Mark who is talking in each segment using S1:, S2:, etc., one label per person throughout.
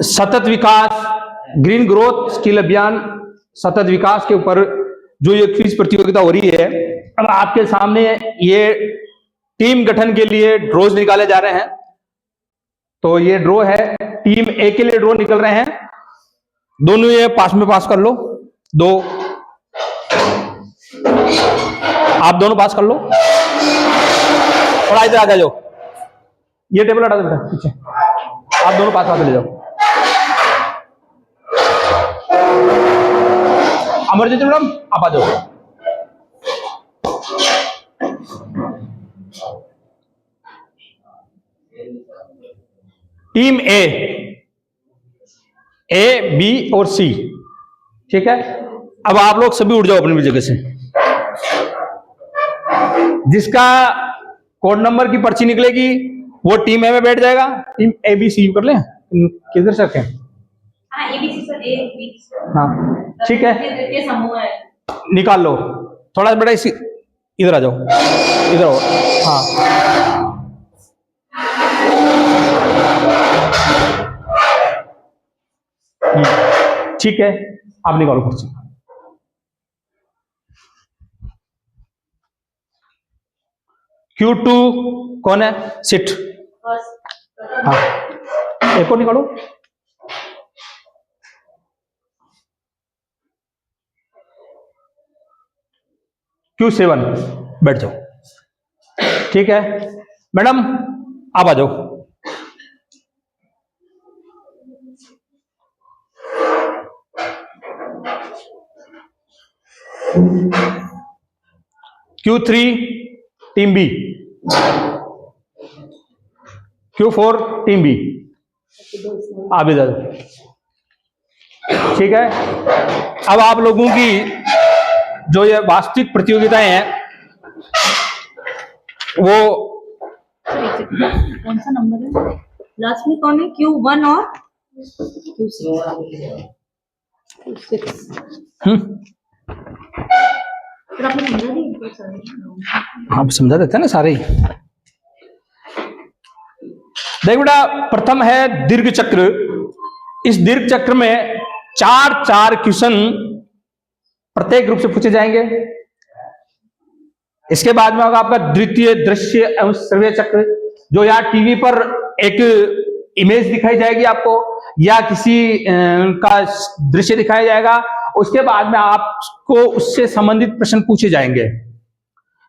S1: सतत विकास, green growth skill अभियान सतत विकास के ऊपर जो ये क्विज प्रतियोगिता हो रही है, अब आपके सामने ये टीम गठन के लिए ड्रॉज निकाले जा रहे हैं। तो ये ड्रॉ है, टीम ए के लिए ड्रॉ निकल रहे हैं। दोनों ये पास में पास कर लो, दो आप दोनों पास कर लो। और इधर आ जाओ, ये टेबल हटा दो बेटा पीछे, आप दोनों पास पास ले जाओ। अमरजीत मैडम आप आ जाओ। टीम ए, बी और सी, ठीक है। अब आप लोग सभी उठ जाओ अपनी जगह से। जिसका कोड नंबर की पर्ची निकलेगी वो टीम ए में बैठ जाएगा। टीम ए बी सी कर लें, किधर से रखें? हाँ ठीक है, निकाल लो थोड़ा बेटा, इसी इधर आ जाओ, इधर आओ। हाँ ठीक है, आप निकालो पर्ची। Q2 कौन है? सिट। हाँ एक और निकालो। Q7 बैठ जाओ, ठीक है। मैडम आप आ जाओ। Q3 team B, Q4 team B, आप इधर, ठीक है। अब आप लोगों की जो ये वास्तविक प्रतियोगिताएं हैं वो
S2: कौन सा नंबर है लास्ट में, कौन है? Q1 और Q6।
S1: आप समझा देते हैं ना सारे ही। देख बेटा, प्रथम है दीर्घ चक्र। इस दीर्घ चक्र में 4 क्वेश्चन प्रत्येक रूप से पूछे जाएंगे। इसके बाद में होगा आपका द्वितीय दृश्य एवं श्रव्य चक्र, जो यहाँ टीवी पर एक इमेज दिखाई जाएगी आपको या किसी का दृश्य दिखाया जाएगा। उसके बाद में आपको उससे संबंधित प्रश्न पूछे जाएंगे,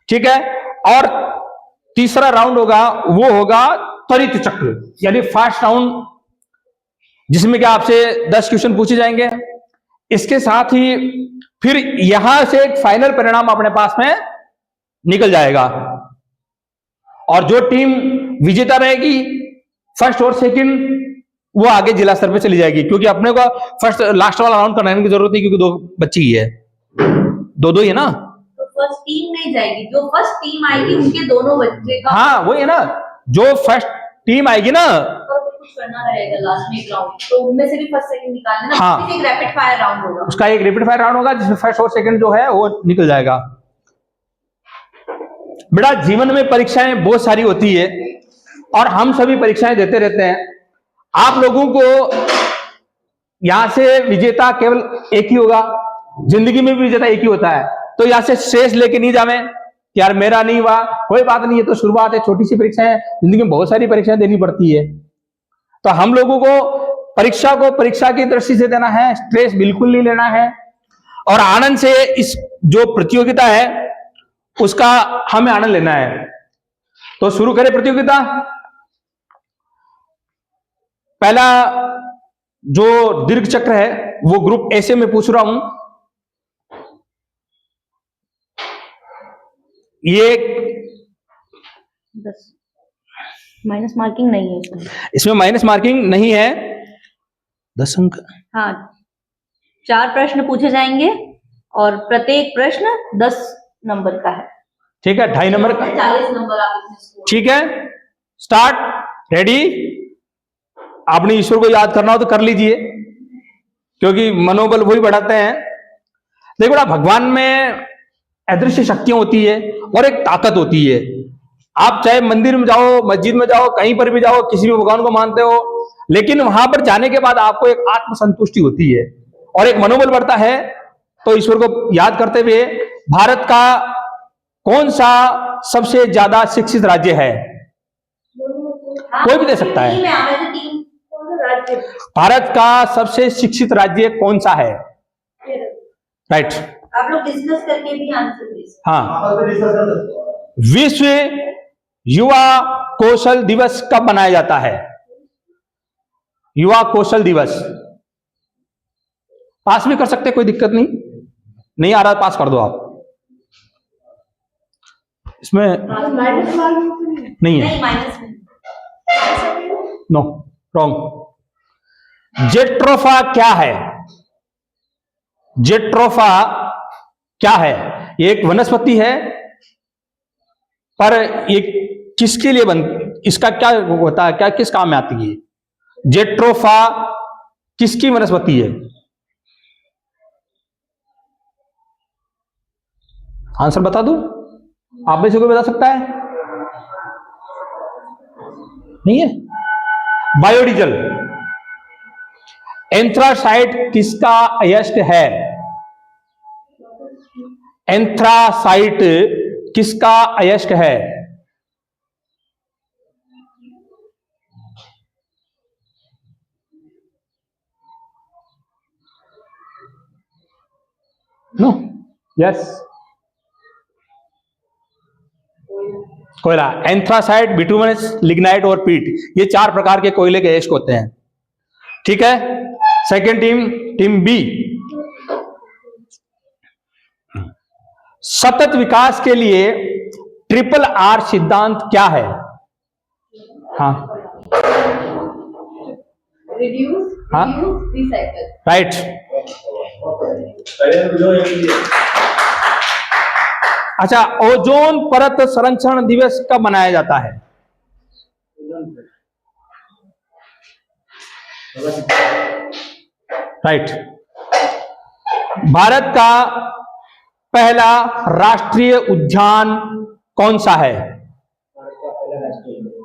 S1: ठीक है। और तीसरा राउंड होगा वो होगा त्वरित चक्र, यानी फास्ट राउंड, जिसमें कि आपसे 10 क्वेश्चन पूछे जाएंगे। इसके साथ ही फिर यहां से एक फाइनल परिणाम अपने पास में निकल जाएगा और जो टीम विजेता रहेगी फर्स्ट और सेकंड, वो आगे जिला स्तर पे चली जाएगी। क्योंकि अपने को फर्स्ट लास्ट वाला राउंड करने की जरूरत नहीं, क्योंकि 2 बच्ची ही है, 2 ही है ना।
S2: तो फर्स्ट टीम नहीं जाएगी, जो फर्स्ट टीम आएगी उनके दोनों बच्चे का,
S1: हाँ वही है ना, जो फर्स्ट टीम आएगी ना
S2: कुछ करना रहेगा लास्ट में एक राउंड, तो उनमें से भी फर्स्ट सेकंड निकालना ना।
S1: हाँ,
S2: एक रैपिड फायर राउंड होगा,
S1: उसका एक रैपिड फायर राउंड होगा जिसमें फर्स्ट और सेकंड जो है वो निकल जाएगा। बेटा जीवन में परीक्षाएं बहुत सारी होती है और हम सभी परीक्षाएं देते रहते हैं। आप लोगों को यहां से विजेता केवल एक ही होगा, जिंदगी में भी विजेता एक ही होता है। तो यहां से शेष लेके नहीं जावे कि यार मेरा नहीं हुआ, कोई बात नहीं, है तो शुरुआत है, छोटी सी परीक्षा है, जिंदगी में बहुत सारी परीक्षाएं देनी पड़ती है। तो हम लोगों को परीक्षा को परीक्षा की दृष्टि से देना है, स्ट्रेस बिल्कुल नहीं लेना है और आनंद से इस जो प्रतियोगिता है उसका हमें आनंद लेना है। तो शुरू करें प्रतियोगिता। पहला जो दीर्घ चक्र है वो ग्रुप ए से मैं पूछ रहा हूं। ये
S2: 10 माइनस मार्किंग नहीं है
S1: इसमें माइनस मार्किंग नहीं है, 10 अंक।
S2: हाँ, 4 प्रश्न पूछे जाएंगे और प्रत्येक प्रश्न 10 नंबर का है,
S1: ठीक है, 2.5 नंबर का,
S2: 40 नंबर आप,
S1: ठीक है। Start, ready. आपने ईश्वर को याद करना हो तो कर लीजिए, क्योंकि मनोबल वही बढ़ाते हैं। देखो ना, भगवान में अदृश्य शक्तियां होती है और एक ताकत होती है। आप चाहे मंदिर में जाओ, मस्जिद में जाओ, कहीं पर भी जाओ, किसी भी भगवान को मानते हो, लेकिन वहां पर जाने के बाद आपको एक आत्मसंतुष्टि होती है और एक मनोबल बढ़ता है। तो ईश्वर को याद करते हुए भारत का कौन सा सबसे ज्यादा शिक्षित राज्य है? कोई भी दे सकता है। भारत का सबसे शिक्षित राज्य कौन सा है? राइट।
S2: आप लोग डिस्कस करके भी आंसर दे सकते
S1: हाँ। विश्व युवा कौशल दिवस कब मनाया जाता है? युवा कौशल दिवस। पास भी कर सकते, कोई दिक्कत नहीं आ रहा पास कर दो आप, इसमें नहीं है। No, wrong. जेट्रोफा क्या है? जेट्रोफा क्या है? ये एक वनस्पति है, पर ये किसके लिए इसका क्या होता है, क्या किस काम में आती है? जेट्रोफा किसकी वनस्पति है? आंसर बता दूं? आप में से कोई बता सकता है? नहीं है। बायोडीजल। एंथ्रासाइट किसका अयस्क है? एंथ्रासाइट किसका अयस्क है? नो, यस, कोयला। एंथ्रासाइट, बिटुमिनस, लिग्नाइट और पीट, ये 4 प्रकार के कोयले के अयस्क होते हैं। ठीक है। Second team B. सतत विकास के लिए RRR सिद्धांत क्या है? हाँ,
S2: रिड्यूस, रिसाइकल।
S1: राइट। अच्छा, ओजोन परत संरक्षण दिवस कब मनाया जाता है? राइट। भारत का पहला राष्ट्रीय उद्यान कौन सा है?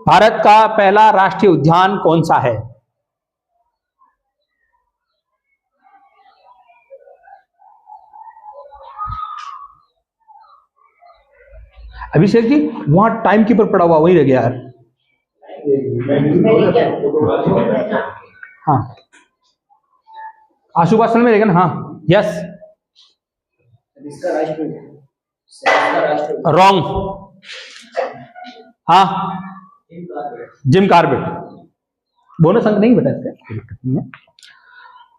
S1: भारत का पहला राष्ट्रीय उद्यान कौन सा है? अभिषेक जी, वहां टाइम कीपर पड़ा हुआ, वही रह गया यार। हाँ, आशुभाषण में रहेगा ना? हाँ, यस। रॉन्ग। हाँ, जिम कार्बेट। बोनस अंक नहीं बेटा इसका, दिक्कत नहीं है।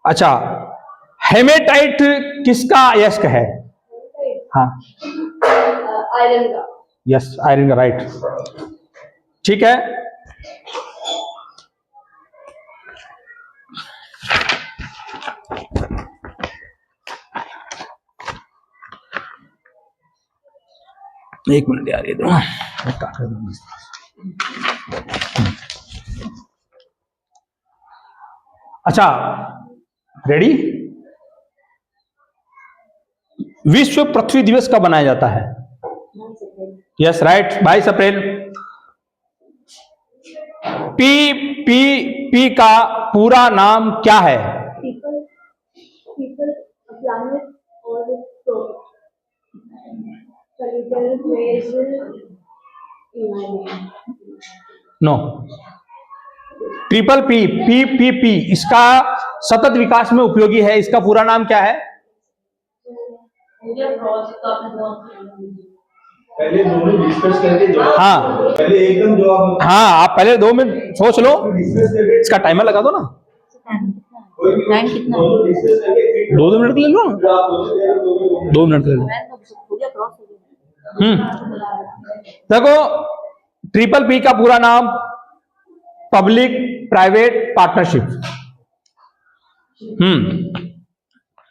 S1: अच्छा, हेमेटाइट किसका अयस्क है? हाँ,
S2: आयरन का।
S1: यस, आयरन का, राइट। ठीक है। एक मिनट यार, ये दो। अच्छा, रेडी? विश्व पृथ्वी दिवस कब मनाया जाता है? यस, राइट, 22 अप्रैल। पी का पूरा नाम क्या है?
S2: पीपल, प्लैनेट और
S1: नो, PPP इसका सतत विकास में उपयोगी है, इसका पूरा नाम क्या है?
S3: पहले दोनों डिस्कस करके जवाब।
S1: हाँ,
S3: पहले एकदम जवाब।
S1: हाँ, आप पहले 2 मिनट सोच लो, इसका टाइमर लगा दो ना।
S2: टाइम कितना?
S1: 2 मिनट ले लो, 2 मिनट ले लो। देखो, PPP का पूरा नाम पब्लिक प्राइवेट पार्टनरशिप।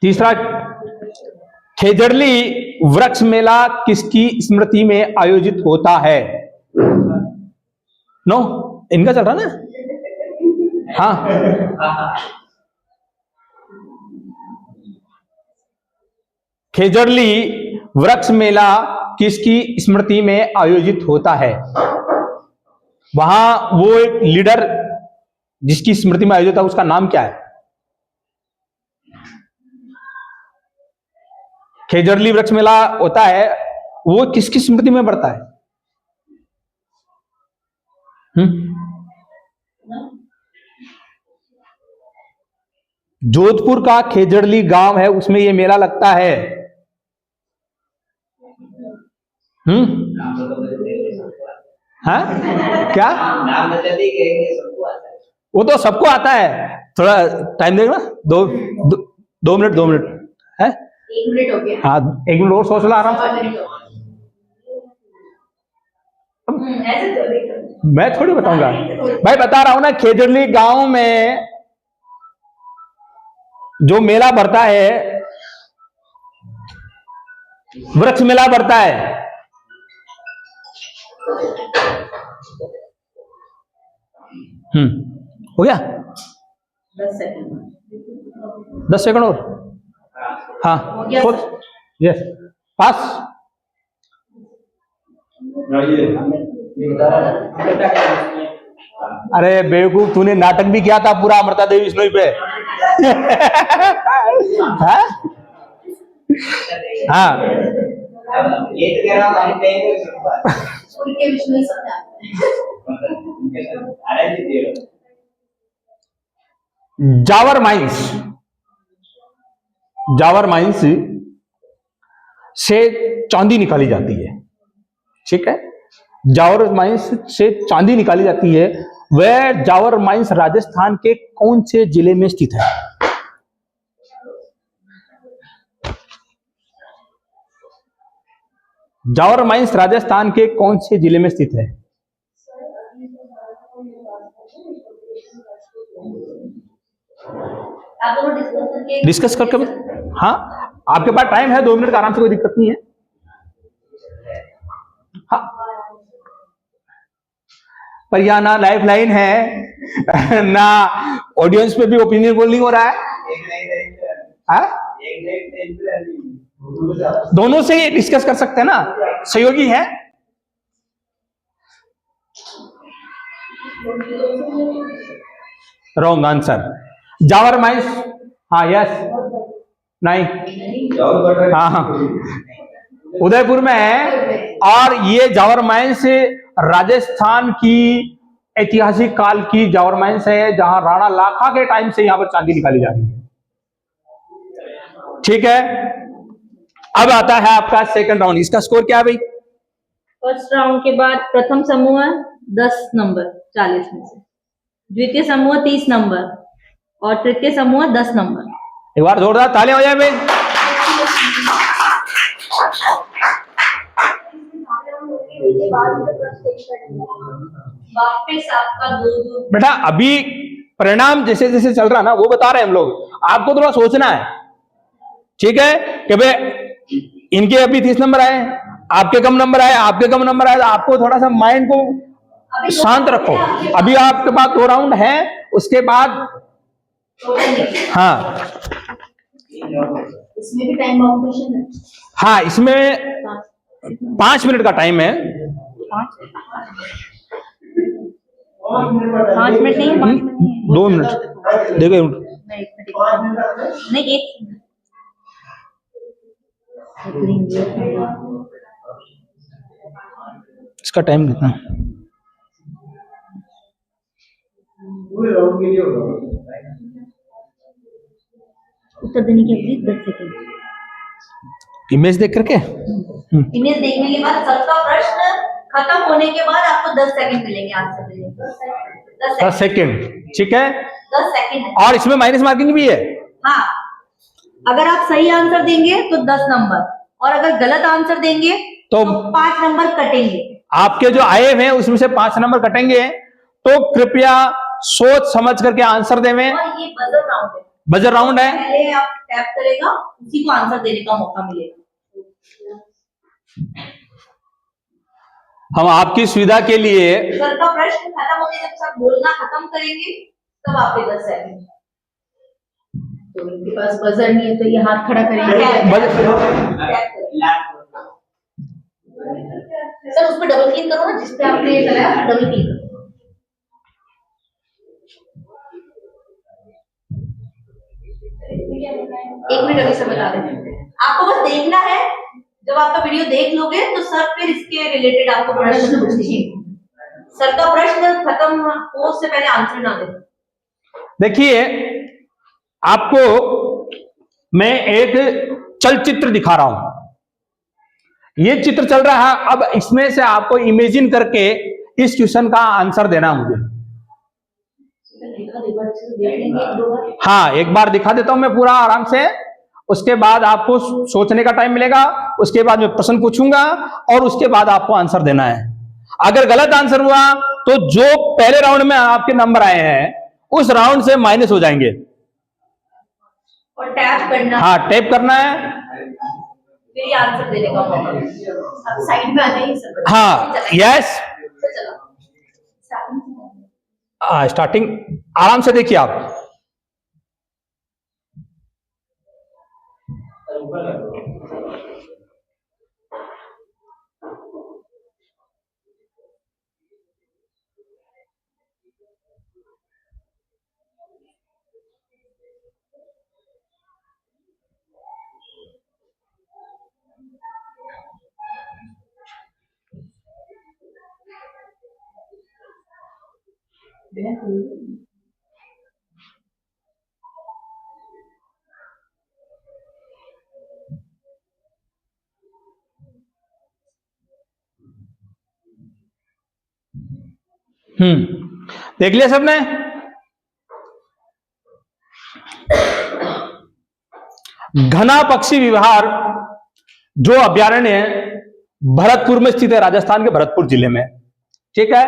S1: तीसरा, खेजड़ली वृक्ष मेला किसकी स्मृति में आयोजित होता है? नो, इनका चल रहा ना? हाँ, खेजड़ली वृक्ष मेला किसकी स्मृति में आयोजित होता है? वहां वो एक लीडर जिसकी स्मृति में आयोजित है उसका नाम क्या है? खेजड़ली वृक्ष मेला होता है, वो किसकी स्मृति में पड़ता है? जोधपुर का खेजड़ली गांव है, उसमें ये मेला लगता है। हाँ क्या? वो तो सबको आता है, थोड़ा टाइम देगा ना, दो मिनट है।
S2: 1 मिनट हो गया।
S1: हाँ 1 मिनट और सोच लो आराम से।
S2: ऐसे चलेगा।
S1: मैं थोड़ी बताऊंगा भाई, बता रहा हूं ना, खेजड़ली गांव में जो मेला भरता है, वृक्ष मेला भरता है। हो गया
S2: 10 सेकंड।
S1: 10 सेकंड और। हाँ
S2: हो गया
S1: सोच। यस पास। अरे बेवकूफ, तूने नाटक भी किया था पूरा अमृता देवी विश्नोई पे। हाँ? हाँ
S2: उनके विष्णु सब
S1: जावर माइंस से चांदी निकाली जाती है, ठीक है? जावर माइंस से चांदी निकाली जाती है। वह जावर माइंस राजस्थान के कौन से जिले में स्थित है? जावर माइंस राजस्थान के कौन से जिले में स्थित है? डिस्कस करके। हाँ आपके पास टाइम है, 2 मिनट का, आराम से, कोई दिक्कत नहीं है। हाँ पर यहाँ ना लाइफ लाइन है ना ऑडियंस पे भी ओपिनियन पोलिंग हो रहा है। हाँ? दोनों से डिस्कस कर सकते हैं ना, सहयोगी है। Wrong answer. जावर माइंस, हाँ यस नहीं, हाँ हाँ उदयपुर में है। और ये जावर माइंस राजस्थान की ऐतिहासिक काल की जावर माइंस है, जहां राणा लाखा के टाइम से यहां पर चांदी निकाली जा रही है, ठीक है? अब आता है आपका सेकंड राउंड। इसका स्कोर क्या है भाई?
S2: फर्स्ट राउंड के बाद प्रथम समूह 10 नंबर 40 में से, द्वितीय समूह 30 नंबर और तृतीय समूह 10 नंबर।
S1: एक बार जोरदार तालियां हो जाए भाई।
S2: वापस आपका 2-2।
S1: बेटा अभी परिणाम जैसे जैसे चल रहा ना वो बता रहे हैं हम लोग, आपको थोड़ा सोचना है, ठीक है? कि भाई इनके अभी 30 नंबर आए, आपके कम नंबर आए, आपके कम नंबर आए, तो आपको थोड़ा सा माइंड को शांत रखो। अभी आपके पास 2 राउंड है, उसके बाद हाँ
S2: इसमें भी टाइम बाउंडेशन है।
S1: हाँ इसमें 5 मिनट का टाइम है।
S2: 5 मिनट नहीं, 5 मिनट नहीं,
S1: 2 मिनट देखो।
S2: नहीं 1
S1: इसका टाइम कितना?
S3: पूरे राउंड के लिए होगा।
S2: उत्तर देने के लिए 10 सेकंड।
S1: इमेज देख करके
S2: इमेज देखने के बाद सबका प्रश्न खत्म होने के बाद आपको 10 सेकंड मिलेंगे आंसर देने के।
S1: 10 सेकंड, ठीक है?
S2: 10 सेकंड है।
S1: और इसमें माइनस मार्किंग भी है।
S2: हाँ, अगर आप सही आंसर देंगे तो 10 नंबर, और अगर गलत आंसर देंगे तो 5 नंबर कटेंगे।
S1: आपके जो आए हैं उसमें से 5 नंबर कटेंगे, तो कृपया सोच समझ करके आंसर देवें।
S2: और ये बजर राउंड है।
S1: बजर राउंड है।
S2: पहले आप टैप करेगा, उसी को आंसर देने का मौका मिलेगा।
S1: हम आपकी सुविधा के लिए
S2: सर का प्रश्न खत्म होने के बाद बोलना खत्म करेंगे, तब आपके 10 सेकंड। तो इनके पास बजर नहीं है तो ये हाथ खड़ा करेंगे। सर उस पर डबल क्लिक करो ना, जिस पे आपने लगाया डबल क्लिक करो। एक मिनट अभी सर बता दें, आपको बस देखना है। जब आपका वीडियो देख लोगे तो सर फिर इसके रिलेटेड आपको प्रश्न पूछेंगे। सर का प्रश्न खत्म हो उससे पहले आंसर ना दें।
S1: देखिए, आपको मैं एक चलचित्र दिखा रहा हूं। ये चित्र चल रहा है, अब इसमें से आपको इमेजिन करके इस क्वेश्चन का आंसर देना मुझे। हाँ, एक बार दिखा देता हूं मैं पूरा आराम से, उसके बाद आपको सोचने का टाइम मिलेगा, उसके बाद मैं प्रश्न पूछूंगा और उसके बाद आपको आंसर देना है। अगर गलत आंसर हुआ तो जो पहले राउंड में आपके नंबर आए हैं उस राउंड से माइनस हो जाएंगे।
S2: और टैप करना,
S1: हाँ, टैप करना है,
S2: फिर आंसर देने का मौका। अब साइड में आ जाइए सर।
S1: हाँ, यस, स्टार्टिंग आराम से देखिए आप। देख लिया सबने? घना पक्षी विहार जो अभ्यारण्य भरतपुर में स्थित है, राजस्थान के भरतपुर जिले में, ठीक है।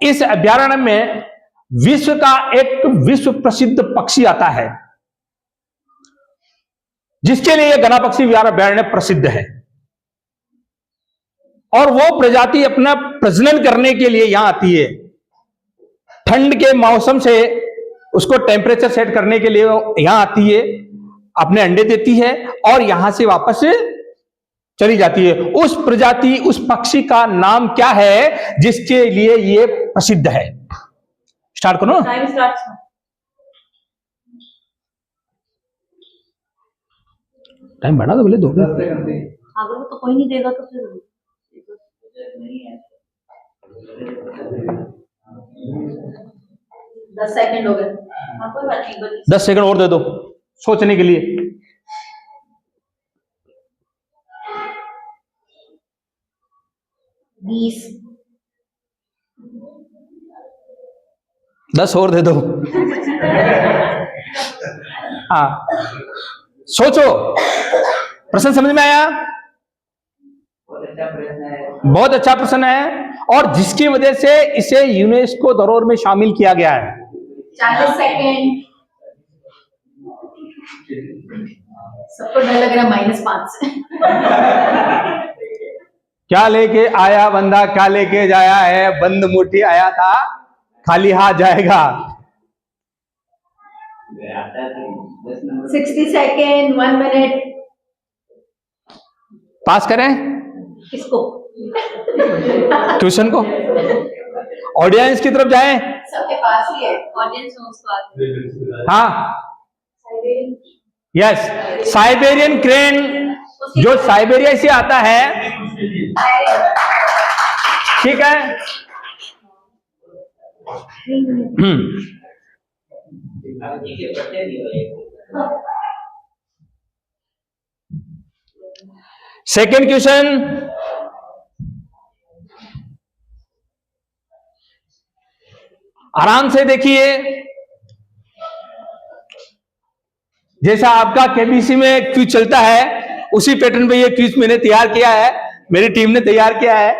S1: इस अभ्यारण्य में विश्व का एक विश्व प्रसिद्ध पक्षी आता है जिसके लिए घना पक्षी विहार अभ्यारण्य प्रसिद्ध है, और वो प्रजाति अपना प्रजनन करने के लिए यहां आती है। ठंड के मौसम से उसको टेम्परेचर सेट करने के लिए यहां आती है, अपने अंडे देती है और यहां से वापस चली जाती है। उस प्रजाति, उस पक्षी का नाम क्या है जिसके लिए ये प्रसिद्ध है? स्टार्ट करो।
S2: Time start.
S1: टाइम बढ़ा दो, बोले 2
S2: अगर तो कोई नहीं देगा तो फिर 10 सेकंड हो गए। हाँ, कोई बात नहीं,
S1: 10 सेकंड और दे दो सोचने के लिए।
S2: 20।
S1: 10 और दे दो। हाँ, सोचो। प्रश्न समझ में आया? बहुत अच्छा प्रश्न है, और जिसकी वजह से इसे यूनेस्को धरोहर में शामिल किया गया है।
S2: 40 सेकंड। सबको डर लग रहा है -5 से।
S1: क्या लेके आया बंदा, क्या लेके जाया है, बंद मुट्ठी आया था खाली हाथ जाएगा।
S2: 60 सेकंड, 1 मिनट।
S1: पास करें
S2: किसको?
S1: ट्यूशन को? ऑडियंस की तरफ जाएं?
S2: सबके पास ही है ऑडियंस में, उसको
S1: हाँ, यस, साइबेरियन क्रेन जो साइबेरिया से आता है, ठीक है। सेकेंड क्वेश्चन, आराम से देखिए। जैसा आपका केबीसी में क्विज चलता है उसी पैटर्न पे ये क्विज मैंने तैयार किया है, मेरी टीम ने तैयार किया है।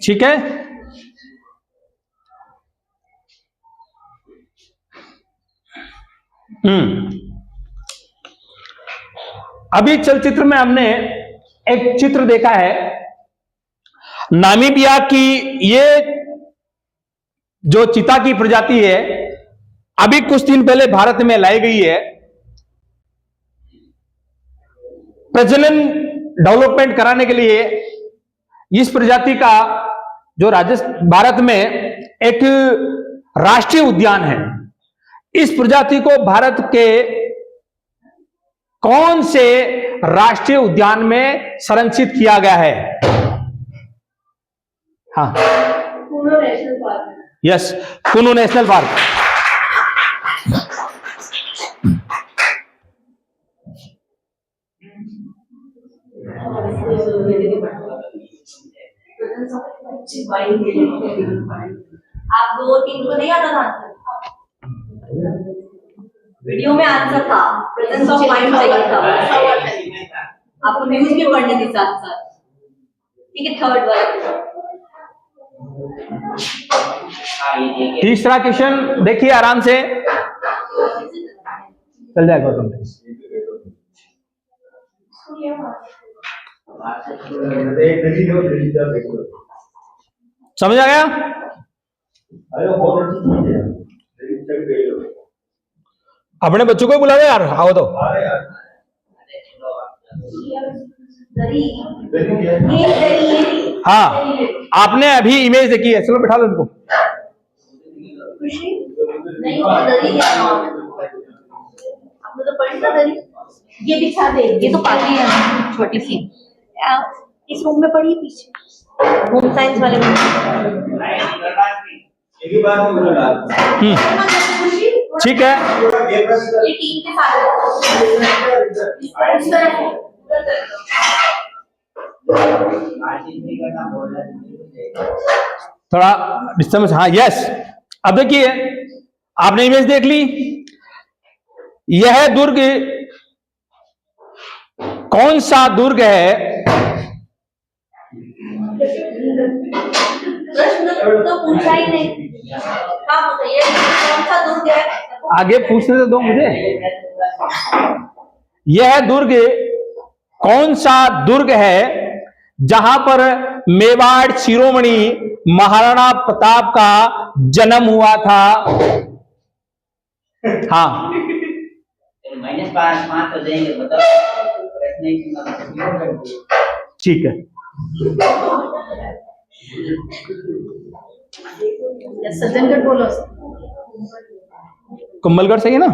S1: ठीक है। अभी चलचित्र में हमने एक चित्र देखा है नामीबिया की, ये जो चीता की प्रजाति है अभी कुछ दिन पहले भारत में लाई गई है। प्रजनन डेवलपमेंट कराने के लिए इस प्रजाति का जो भारत में एक राष्ट्रीय उद्यान है, इस प्रजाति को भारत के कौन से राष्ट्रीय उद्यान में संरक्षित किया गया है? हाँ,
S2: कुनो नेशनल पार्क।
S1: यस, कुनो नेशनल पार्क।
S2: आप 2-3 को नहीं आता था आंसर? वीडियो में आंसर था, प्रेजेंस ऑफ माइंड चाहिए था, आपको न्यूज भी पढ़नी थी साथ साथ। ठीक है, थर्ड वाला।
S1: तीसरा क्वेश्चन देखिए आराम से, चल जाएगा तुम। समझ आ गया? अपने बच्चों को बुला दो यार, आओ तो। हाँ, आपने अभी इमेज देखी है, चलो बैठा लो उनको।
S2: आपने तो पढ़ी था दरी, ये बिछा दे, ये तो पाती है छोटी सी, इस रूम में पड़ी पीछे, होम साइंस वाले में।
S1: ठीक है,
S2: ये टीम के साथ
S1: थोड़ा डिस्टर्बेंस। हाँ, यस। अब देखिए, आपने इमेज देख ली। यह दुर्ग कौन सा दुर्ग है?
S2: प्रश्न तो पूछा ही नहीं, आप बताइए कौन सा दुर्ग है?
S1: आगे पूछने तो दो मुझे। यह दुर्ग कौन सा दुर्ग है जहां पर मेवाड़ शिरोमणि महाराणा प्रताप का जन्म हुआ था? हाँ,
S4: -5 तो देंगे, मतलब
S1: ठीक है।
S2: सज्जनगढ़ बोलो।
S1: कुंभलगढ़ सही है ना?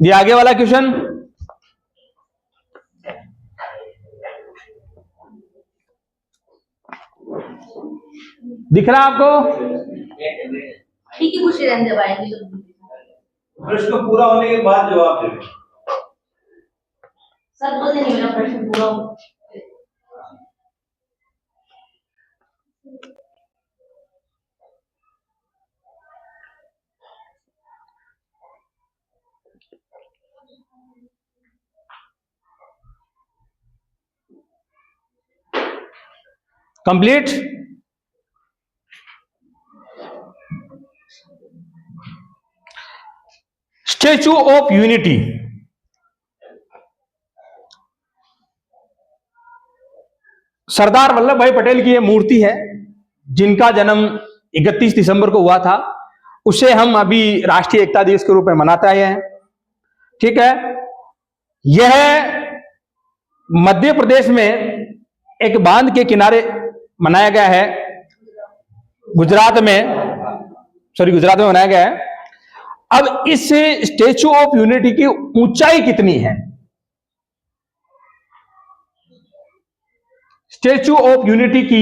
S1: ये आगे वाला क्वेश्चन दिख रहा आपको?
S2: ठीक है, खुशी रहने जब आएंगे तो
S3: प्रश्न पूरा होने के बाद जवाब देना।
S2: सर बोलते नहीं, मेरा प्रश्न पूरा हो।
S1: Complete. Statue of unity Sardar Vallabh भाई पटेल की यह मूर्ति है, जिनका जन्म 31 दिसंबर को हुआ था। उसे हम अभी राष्ट्रीय एकता दिवस के रूप में मनाते आए हैं। ठीक है, यह मध्य प्रदेश में एक बांध के किनारे मनाया गया है। गुजरात में मनाया गया है। अब इस स्टैचू ऑफ यूनिटी की ऊंचाई कितनी है? स्टैचू ऑफ यूनिटी की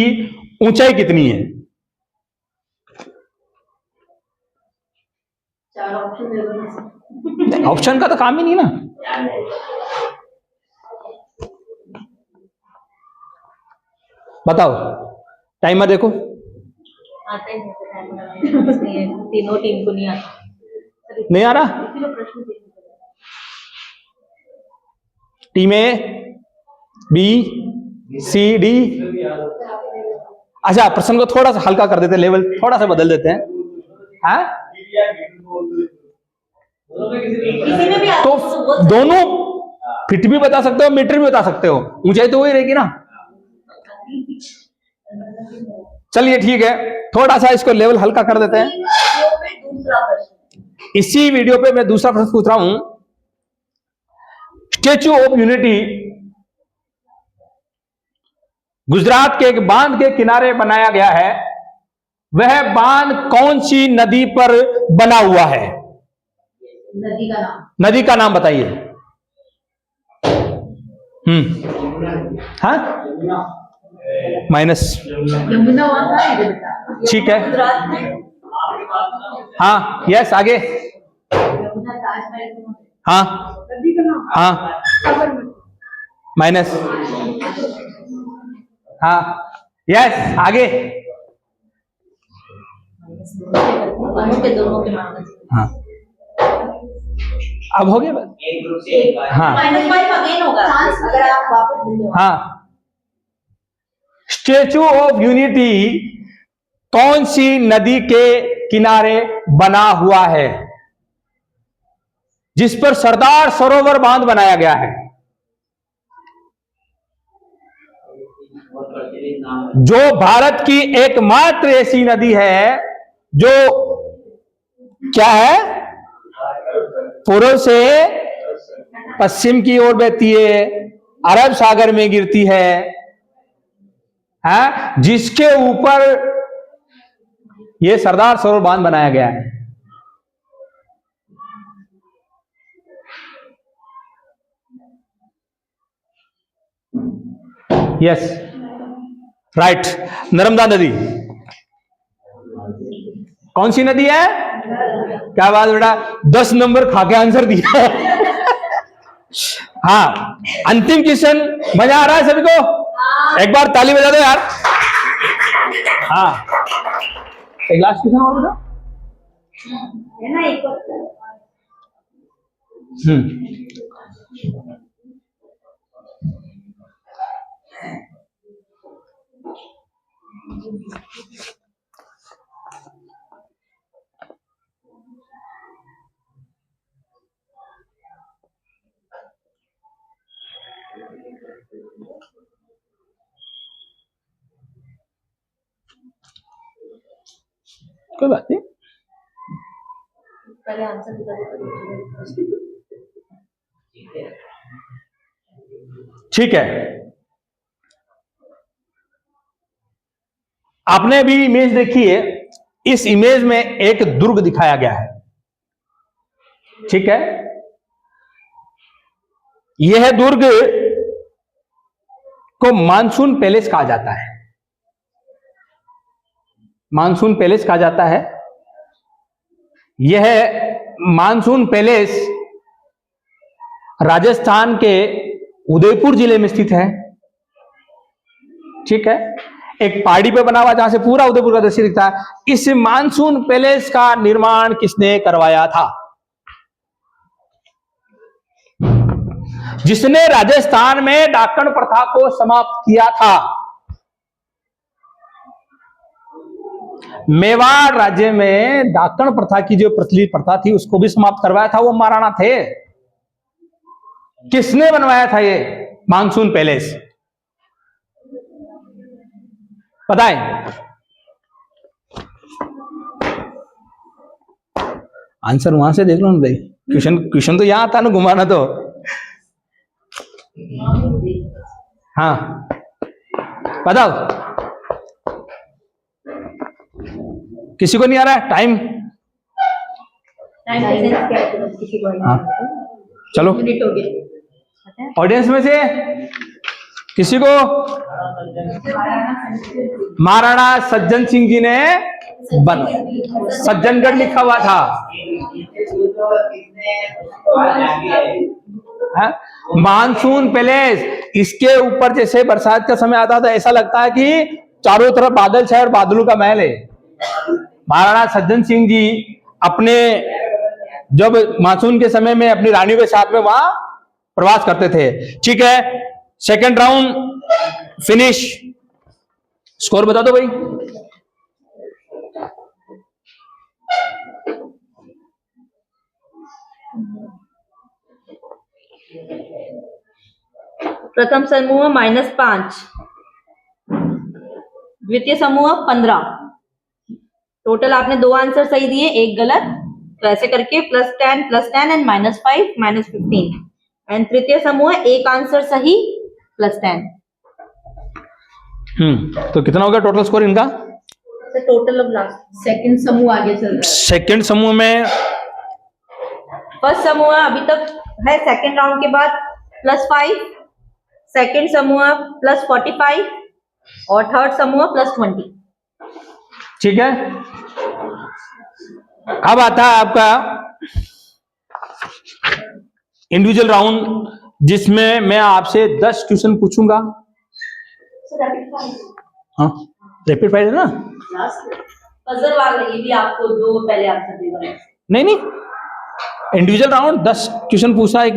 S1: ऊंचाई कितनी है?
S2: 4 ऑप्शन दे दो।
S1: ऑप्शन का तो काम ही नहीं ना। बताओ, टाइमर देखो।
S2: आते हैं तीनों टीम को नहीं आता।
S1: नहीं आ रहा? टीम ए, बी, सी, डी। अच्छा, प्रश्न को थोड़ा सा हल्का कर देते हैं, लेवल थोड़ा सा बदल देते हैं। हाँ,
S2: किसी में भी
S1: तो दोनों फिट भी बता सकते हो, मीटर भी बता सकते हो, ऊंचाई तो वही रहेगी ना। चलिए ठीक है, थोड़ा सा इसको लेवल हल्का कर देते हैं।
S2: दूसरा प्रश्न,
S1: इसी वीडियो पे मैं दूसरा प्रश्न पूछ रहा हूं। स्टेच्यू ऑफ यूनिटी गुजरात के एक बांध के किनारे बनाया गया है, वह बांध कौन सी नदी पर बना हुआ है? नदी का नाम बताइए। हाँ, माइनस, ठीक है।
S2: गुजरात में
S1: हाँ, यस, आगे। हाँ हाँ, माइनस, हाँ, यस, आगे।
S2: दोनों के माइनस,
S1: हाँ, अब हो गया बस।
S3: एक ग्रुप से एक बार।
S1: हाँ
S2: -5 अगेन होगा अगर आप वापस ले लो।
S1: हाँ, स्टेच्यू ऑफ यूनिटी कौन सी नदी के किनारे बना हुआ है, जिस पर सरदार सरोवर बांध बनाया गया है? जो भारत की एकमात्र ऐसी नदी है जो क्या है, पूर्व से पश्चिम की ओर बहती है, अरब सागर में गिरती है, जिसके ऊपर यह सरदार सरोवर बांध बनाया गया है। यस, राइट, नर्मदा नदी। कौन सी नदी है? क्या बात बेटा, 10 नंबर खा के आंसर दिया है। हाँ, अंतिम क्वेश्चन, मजा आ रहा है सभी को? एक बार ताली बजा दो यार। हाँ, एक लास्ट क्वेश्चन और बेटा
S2: है ना, एक
S1: कोई बात नहीं,
S2: पहले आंसर दिखा दो।
S1: ठीक है। आपने भी इमेज देखी है, इस इमेज में एक दुर्ग दिखाया गया है, ठीक है। यह दुर्ग को मानसून पैलेस कहा जाता है, मानसून पैलेस कहा जाता है। यह मानसून पैलेस राजस्थान के उदयपुर जिले में स्थित है, ठीक है। एक पहाड़ी पे बना हुआ जहां से पूरा उदयपुर का दृश्य दिखता है। इस मानसून पैलेस का निर्माण किसने करवाया था? जिसने राजस्थान में डाकण प्रथा को समाप्त किया था। मेवाड़ राज्य में डाकण प्रथा की जो प्रचलित प्रथा थी उसको भी समाप्त करवाया था, वो महाराणा थे। किसने बनवाया था ये मानसून पैलेस? बताएं। आंसर वहां से देख लो ना भाई, क्वेश्चन तो यहां था ना, घुमाना तो। हाँ, बताओ, किसी को नहीं आ रहा है? टाइम हाँ, चलो ऑडियंस में से किसी को? महाराणा सज्जन सिंह जी ने बनवाया, सज्जनगढ़ लिखा हुआ था। मानसून पैलेस, इसके ऊपर जैसे बरसात का समय आता था ऐसा लगता है कि चारों तरफ बादल छाए और बादलों का महल है। महाराणा सज्जन सिंह जी अपने जब मानसून के समय में अपनी रानियों के साथ में वहां प्रवास करते थे। ठीक है, सेकंड राउंड फिनिश। स्कोर बता दो भाई।
S2: प्रथम समूह -5, द्वितीय समूह 15। टोटल आपने 2 आंसर सही दिए, 1 गलत। तो ऐसे करके +10 एंड -5 -15। एंड तृतीय समूह 1 आंसर सही +10।
S1: तो कितना हो गया टोटल स्कोर इनका?
S2: टोटल ऑफ लास्ट
S4: सेकंड समूह आगे चल रहा है।
S1: सेकंड समूह में
S2: फर्स्ट समूह अभी तक है, सेकंड राउंड के बाद +5, सेकंड समूह +45 और थर्ड समूह +20।
S1: ठीक है, अब आता है आपका इंडिविजुअल राउंड, जिसमें मैं आपसे 10 क्वेश्चन पूछूंगा। हाँ, रैपिड फायर है ना?
S2: पजल वाला ये भी आपको 2 पहले आंसर देगा।
S1: नहीं, इंडिविजुअल राउंड 10 क्वेश्चन पूछा एक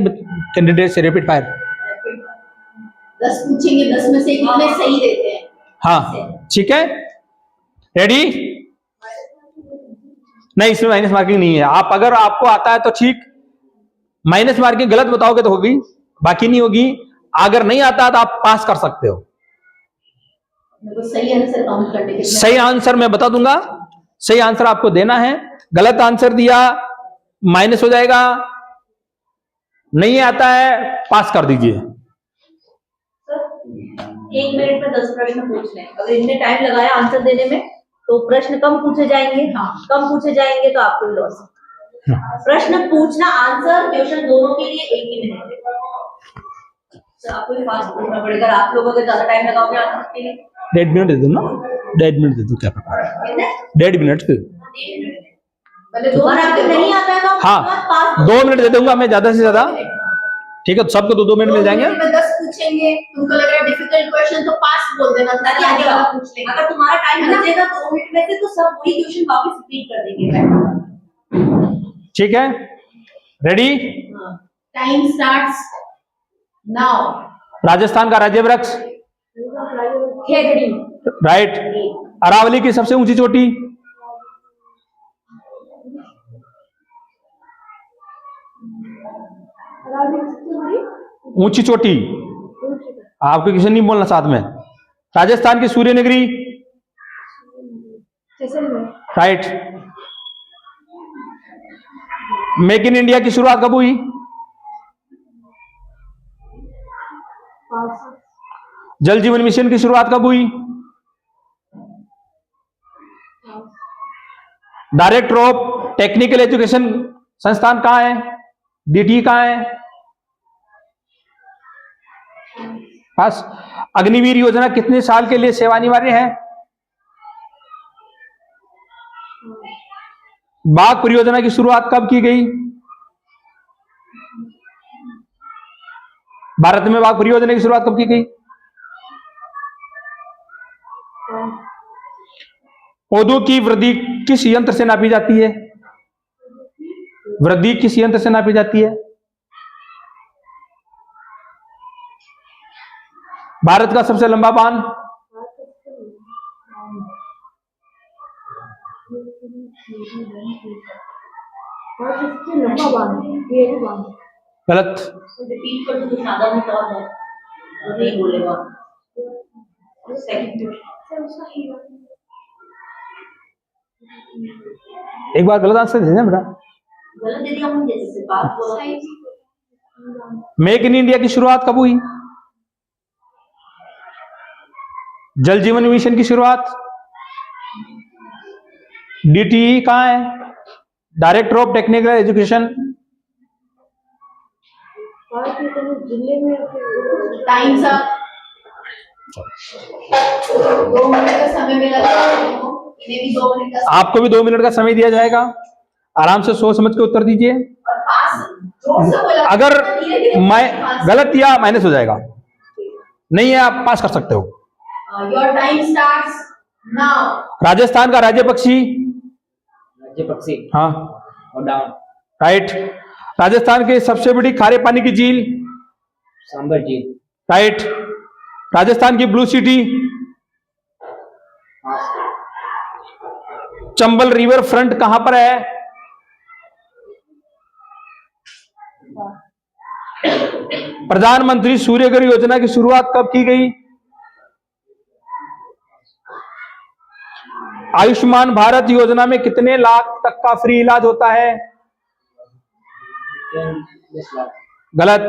S1: कैंडिडेट से, रैपिड फायर।
S4: 10 पूछेंगे, 10 में से कितने सही देते हैं।
S1: हाँ, ठीक है, रेडी? नहीं, इसमें माइनस मार्किंग नहीं है। आप अगर आपको आता है तो ठीक, माइनस मार्किंग गलत बताओगे तो होगी, बाकी नहीं होगी। अगर नहीं आता तो आप पास कर सकते हो।
S4: सही आंसर काउंट करने के
S1: सही आंसर मैं बता दूंगा, सही आंसर आपको देना है। गलत आंसर दिया माइनस हो जाएगा, नहीं आता है पास कर दीजिए।
S2: 1 मिनट में 10 प्रश्न पूछ लें। अगर इनने टाइम लगाया आंसर देने में तो प्रश्न कम पूछे जाएंगे। कम पूछे जाएंगे तो आपको लॉस। प्रश्न पूछना, आंसर, क्वेश्चन दोनों के लिए 1 ही मिनट है। तो आपको भी फास्ट पूछना पड़ेगा। आप लोग अगर ज्यादा टाइम लगाओगे आंसर के लिए
S1: 1.5 मिनट दे दो ना, 1.5 मिनट दे दो, क्या पता, 1.5 मिनट।
S2: मतलब 2 आपको नहीं आता है तो
S1: हाँ, 2 मिनट दे दूंगा मैं ज्यादा से ज्यादा। ठीक है, तो सबको 2-2 मिनट मिल जाएंगे।
S4: 10 पूछेंगे, तुमको लग रहा है डिफिकल्ट क्वेश्चन तो पास बोल देना, ताकि आगे वाला पूछ लेगा।
S2: अगर तुम्हारा टाइम बचेगा 2 मिनट में से तो सब वही क्वेश्चन वापस रिपीट कर देंगे।
S1: ठीक है, ready?
S4: Time starts now.
S1: Rajasthan का राज्य वृक्ष?
S4: खेकड़ी।
S1: राइट। अरावली की सबसे ऊंची चोटी? ऊंची चोटी, आपको किसी नहीं बोलना साथ में। राजस्थान की सूर्य नगरी? राइट। मेक इन इंडिया की शुरुआत कब हुई? जल जीवन मिशन की शुरुआत कब हुई? डायरेक्टर ऑफ टेक्निकल एजुकेशन संस्थान कहां है? डीटी कहां है? पास। अग्निवीर योजना कितने साल के लिए सेवा अनिवार्य है? बाघ परियोजना की शुरुआत कब की गई? भारत में बाघ परियोजना की शुरुआत कब की गई? पौधों की वृद्धि किस यंत्र से नापी जाती है? वृद्धि किस यंत्र से नापी जाती है? भारत का सबसे लंबा बांध? गलत।
S2: रिपीट कर दो, ज्यादा नहीं तो नहीं बोलेगा।
S1: एक बार गलत आंसर दे देना बेटा।
S2: गलत दे दिया हम जैसे बात बोलो।
S1: मेक इन इंडिया की शुरुआत कब हुई? जल जीवन मिशन की शुरुआत? डीटीई कहां है? Director of technical education?
S4: Times up. 2 minute का समय मिला था, इन्हें भी 2 मिनट का।
S1: आपको भी 2 मिनट का समय दिया जाएगा, आराम से सोच समझ के उत्तर दीजिए।
S4: और पास जोर से बोला।
S1: अगर मैं गलत दिया माइनस हो जाएगा, नहीं है आप पास कर सकते हो।
S4: Your time starts now.
S1: Rajasthan का राज्य पक्षी?
S5: राज्य पक्षी
S1: हाँ,
S5: उड़ान।
S1: राइट। राजस्थान की सबसे बड़ी खारे पानी की झील?
S5: सांबर झील।
S1: राइट। राजस्थान की blue city? Chambal river front कहां पर है? प्रधानमंत्री सूर्यघर योजना की शुरुआत कब की गई? आयुष्मान भारत योजना में कितने लाख तक का फ्री इलाज होता है?
S5: 10 लाख।
S1: गलत।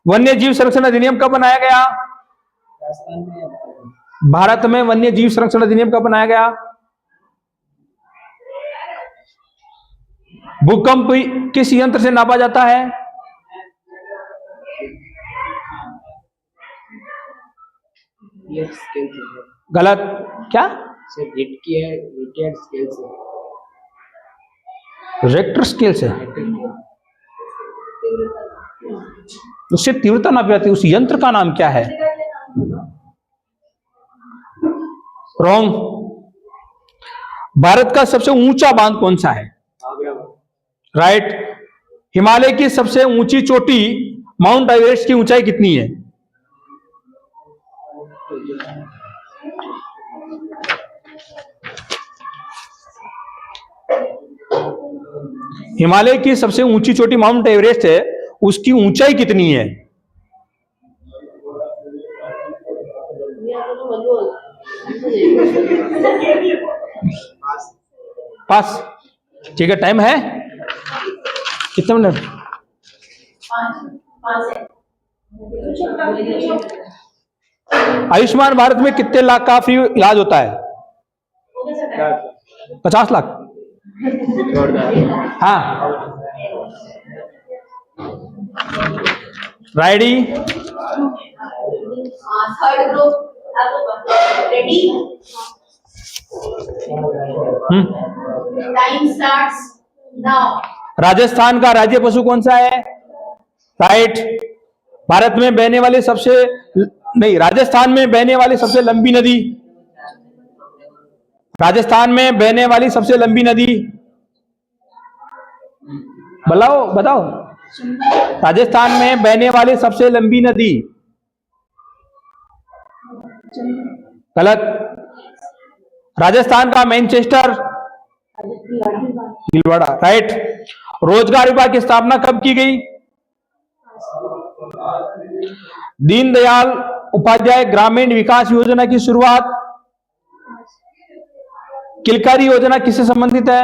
S1: वन्य जीव संरक्षण अधिनियम कब बनाया गया?
S5: राजस्थान में।
S1: भारत में वन्य जीव संरक्षण अधिनियम कब बनाया गया? भूकंप किस यंत्र से नापा जाता है?
S5: ये स्केल से।
S1: गलत। क्या?
S5: सर हिट की है रिटेड स्केल से।
S1: रेक्टर स्केल से? उससे तीव्रता नापी जाती है। उस यंत्र का नाम क्या है? रॉन्ग। भारत का सबसे ऊंचा बांध कौन सा है? राइट। हिमालय की सबसे ऊंची चोटी माउंट एवरेस्ट की ऊंचाई कितनी है? हिमालय की सबसे ऊंची चोटी माउंट एवरेस्ट है, उसकी ऊंचाई कितनी है? पास। ठीक है, टाइम है कितने मिनट?
S4: 5 है।
S1: आयुष्मान भारत में कितने लाख का फ्री इलाज होता है? 50 लाख। हाँ, ready.
S4: Third group ready. Time starts now.
S1: Rajasthan का राज्य पशु कौन सा है? राइट। भारत में बहने वाली सबसे नहीं, राजस्थान में बहने वाली सबसे लंबी नदी? राजस्थान में बहने वाली सबसे लंबी नदी बताओ बताओ। राजस्थान में बहने वाली सबसे लंबी नदी? गलत। राजस्थान का मैनचेस्टर? भीलवाड़ा। राइट। रोजगार विभाग की स्थापना कब की गई? दीनदयाल उपाध्याय ग्रामीण विकास योजना की शुरुआत? किलकारी योजना किससे संबंधित है?